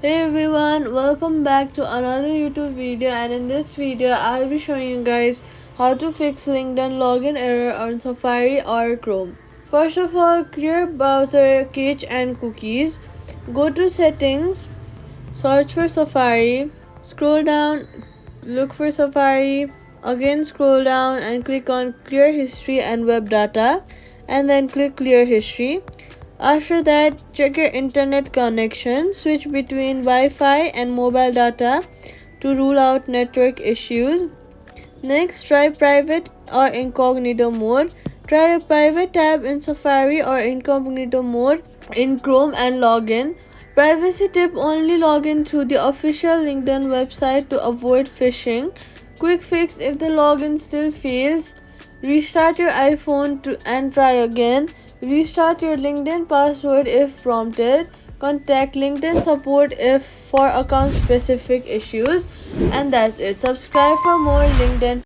Hey everyone, welcome back to another YouTube video, and in this video I'll be showing you guys how to fix LinkedIn login error on Safari or Chrome. First of all, clear browser cache and cookies. Go to settings, search for Safari, scroll down, look for Safari, again scroll down and click on clear history and web data, and then click clear history. After that, check your internet connection, switch between Wi-Fi and mobile data to rule out network issues. Next, try private or incognito mode. Try a private tab in Safari or incognito mode in Chrome and log in. Privacy tip: only log in through the official LinkedIn website to avoid phishing. Quick fix: if the login still fails, restart your iPhone and try again. Restart your LinkedIn password if prompted. Contact LinkedIn support if for account specific issues. And that's it. Subscribe for more LinkedIn